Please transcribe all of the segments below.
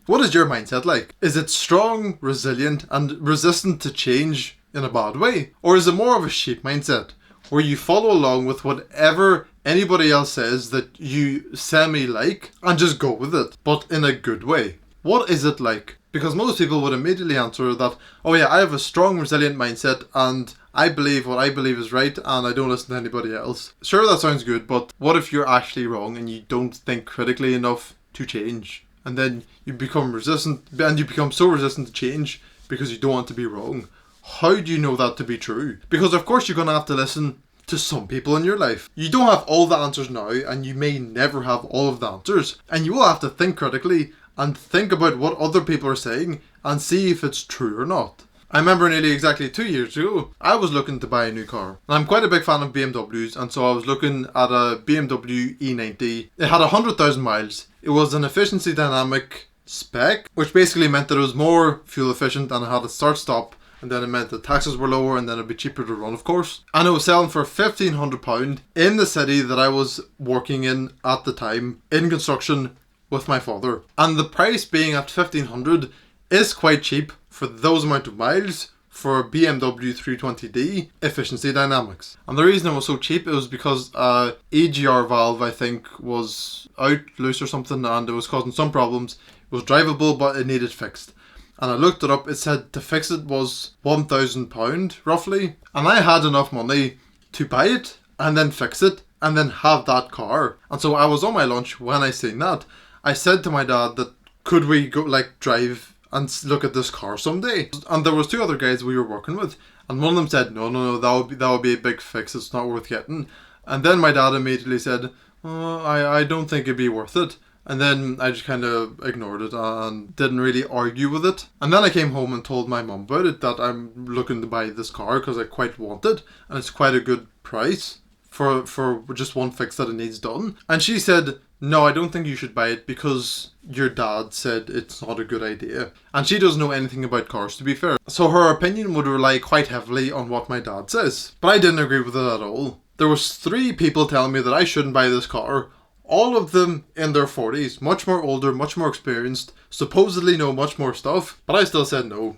What is your mindset like? Is it strong, resilient, and resistant to change in a bad way? Or is it more of a sheep mindset, where you follow along with whatever anybody else says that you semi-like and just go with it, but in a good way? What is it like? Because most people would immediately answer that, oh yeah, I have a strong, resilient mindset and I believe what I believe is right and I don't listen to anybody else. Sure, that sounds good, but what if you're actually wrong and you don't think critically enough to change? And then you become resistant, and you become so resistant to change because you don't want to be wrong. How do you know that to be true? Because of course you're going to have to listen to some people in your life. You don't have all the answers now, and you may never have all of the answers. And you will have to think critically and think about what other people are saying and see if it's true or not. I remember nearly exactly 2 years ago, I was looking to buy a new car. And I'm quite a big fan of BMWs, and so I was looking at a BMW E90. It had 100,000 miles. It was an efficiency dynamic spec, which basically meant that it was more fuel efficient and it had a start-stop, and then it meant that taxes were lower and then it'd be cheaper to run, of course. And it was selling for £1,500 in the city that I was working in at the time, in construction with my father. And the price being at £1,500 is quite cheap for those amount of miles for BMW 320d efficiency dynamics. And the reason it was so cheap, it was because EGR valve, I think, was out loose or something, and it was causing some problems. It was drivable, but it needed fixed. And I looked it up, it said to fix it was £1,000 roughly. And I had enough money to buy it and then fix it and then have that car. And so I was on my lunch when I seen that. I said to my dad that could we go drive and look at this car someday? And there was 2 other guys we were working with, and one of them said no, that would be a big fix, it's not worth getting. And then my dad immediately said, oh, I don't think it'd be worth it. And then I just kind of ignored it and didn't really argue with it. And then I came home and told my mum about it, that I'm looking to buy this car because I quite want it and it's quite a good price for just one fix that it needs done. And she said, no, I don't think you should buy it because your dad said it's not a good idea. And she doesn't know anything about cars, to be fair. So her opinion would rely quite heavily on what my dad says. But I didn't agree with it at all. There was 3 people telling me that I shouldn't buy this car. All of them in their 40s, much more older, much more experienced, supposedly know much more stuff. But I still said no.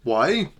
Why?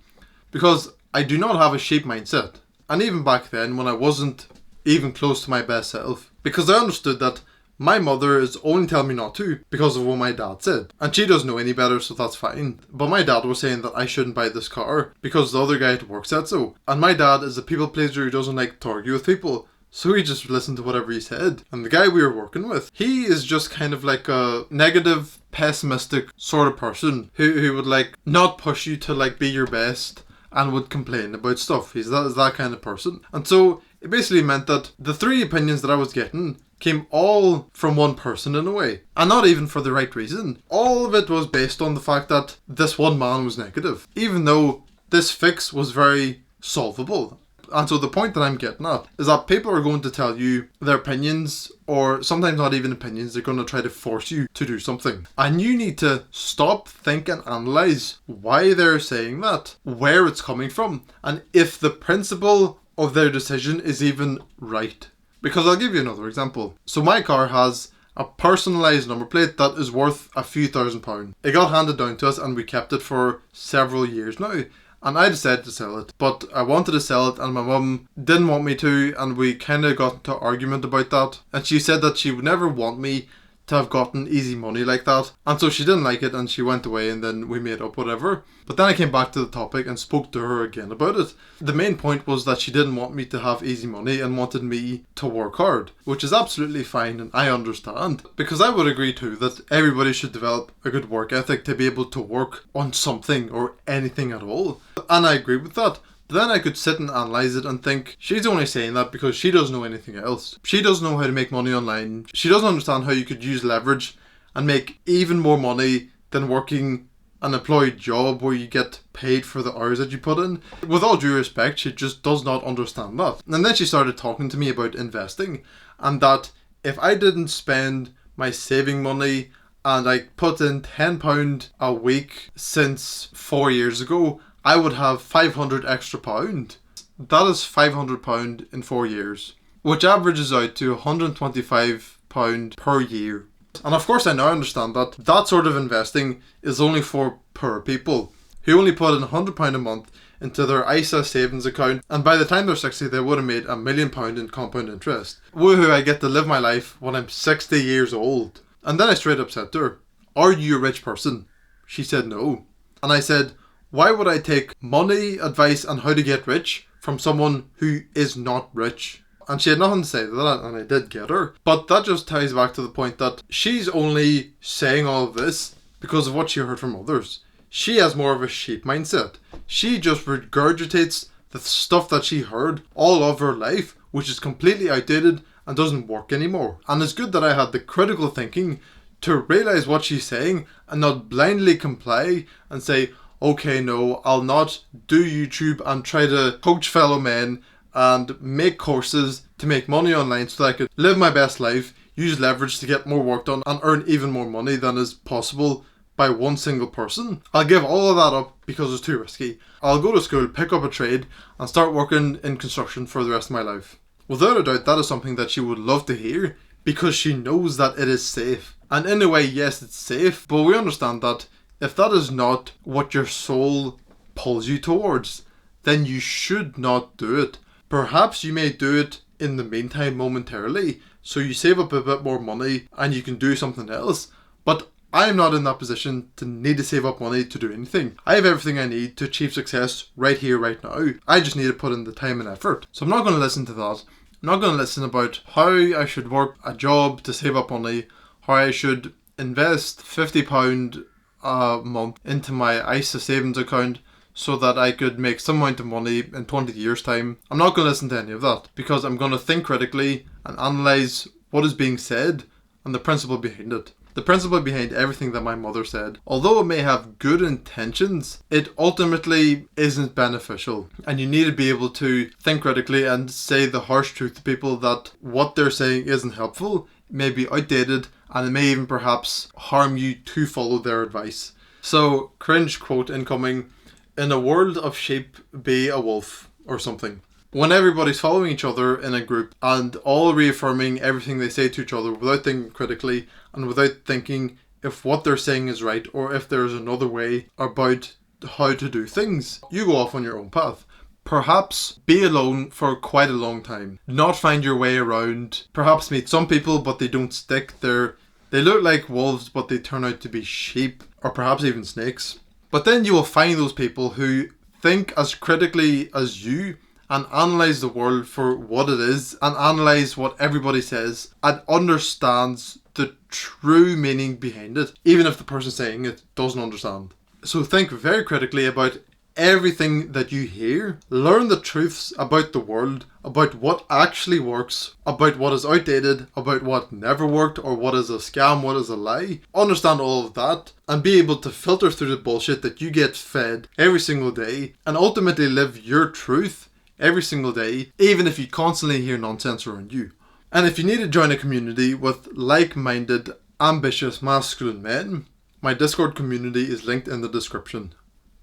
Because I do not have a sheep mindset. And even back then, when I wasn't even close to my best self. Because I understood that my mother is only telling me not to because of what my dad said. And she doesn't know any better, so that's fine. But my dad was saying that I shouldn't buy this car because the other guy at work said so. And my dad is a people pleaser who doesn't like to argue with people. So he just listened to whatever he said. And the guy we were working with, he is just kind of like a negative, pessimistic sort of person who would not push you to be your best and would complain about stuff. He's that kind of person. And so it basically meant that the 3 opinions that I was getting came all from one person in a way. And not even for the right reason. All of it was based on the fact that this one man was negative. Even though this fix was very solvable. And so the point that I'm getting at is that people are going to tell you their opinions, or sometimes not even opinions, they're going to try to force you to do something. And you need to stop, think and analyse why they're saying that, where it's coming from, and if the principle of their decision is even right. Because I'll give you another example. So my car has a personalised number plate that is worth a few £1,000s. It got handed down to us and we kept it for several years now. And I decided to sell it. But I wanted to sell it and my mum didn't want me to, and we kind of got into an argument about that. And she said that she would never want me to have gotten easy money like that. And so she didn't like it and she went away, and then we made up whatever. But then I came back to the topic and spoke to her again about it. The main point was that she didn't want me to have easy money and wanted me to work hard, which is absolutely fine and I understand. Because I would agree too that everybody should develop a good work ethic to be able to work on something or anything at all. And I agree with that. But then I could sit and analyse it and think, she's only saying that because she doesn't know anything else. She doesn't know how to make money online. She doesn't understand how you could use leverage and make even more money than working an employed job where you get paid for the hours that you put in. With all due respect, she just does not understand that. And then she started talking to me about investing, and that if I didn't spend my saving money and I put in £10 a week since 4 years ago, I would have £500 extra. That is £500 in 4 years, which averages out to £125 per year. And of course I now understand that that sort of investing is only for poor people who only put in £100 a month into their ISA savings account, and by the time they're 60 they would have made £1 million in compound interest. Woohoo, I get to live my life when I'm 60 years old. And then I straight up said to her, "Are you a rich person?" She said no. And I said, "Why would I take money advice on how to get rich from someone who is not rich?" And she had nothing to say to that, and I did get her. But that just ties back to the point that she's only saying all of this because of what she heard from others. She has more of a sheep mindset. She just regurgitates the stuff that she heard all of her life, which is completely outdated and doesn't work anymore. And it's good that I had the critical thinking to realise what she's saying and not blindly comply and say, okay, no, I'll not do YouTube and try to coach fellow men and make courses to make money online so that I could live my best life, use leverage to get more work done and earn even more money than is possible by one single person. I'll give all of that up because it's too risky. I'll go to school, pick up a trade and start working in construction for the rest of my life. Without a doubt, that is something that she would love to hear because she knows that it is safe. And in a way, yes, it's safe, but we understand that if that is not what your soul pulls you towards, then you should not do it. Perhaps you may do it in the meantime momentarily, so you save up a bit more money and you can do something else. But I am not in that position to need to save up money to do anything. I have everything I need to achieve success right here, right now. I just need to put in the time and effort. So I'm not going to listen to that. I'm not going to listen about how I should work a job to save up money, how I should invest £50 a month into my ISA savings account so that I could make some amount of money in 20 years time. I'm not going to listen to any of that because I'm going to think critically and analyse what is being said and the principle behind it. The principle behind everything that my mother said, although it may have good intentions, it ultimately isn't beneficial. And you need to be able to think critically and say the harsh truth to people that what they're saying isn't helpful, may be outdated, and it may even perhaps harm you to follow their advice. So, cringe quote incoming, "In a world of sheep, be a wolf," or something. When everybody's following each other in a group and all reaffirming everything they say to each other without thinking critically and without thinking if what they're saying is right or if there's another way about how to do things, you go off on your own path. Perhaps be alone for quite a long time. Not find your way around. Perhaps meet some people but they don't stick. They look like wolves but they turn out to be sheep or perhaps even snakes. But then you will find those people who think as critically as you and analyse the world for what it is and analyse what everybody says and understands the true meaning behind it, even if the person saying it doesn't understand. So think very critically about everything that you hear. Learn the truths about the world, about what actually works, about what is outdated, about what never worked or what is a scam, what is a lie. Understand all of that and be able to filter through the bullshit that you get fed every single day and ultimately live your truth every single day, even if you constantly hear nonsense around you. And if you need to join a community with like-minded, ambitious, masculine men, my Discord community is linked in the description.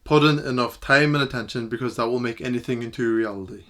Put in enough time and attention because that will make anything into reality.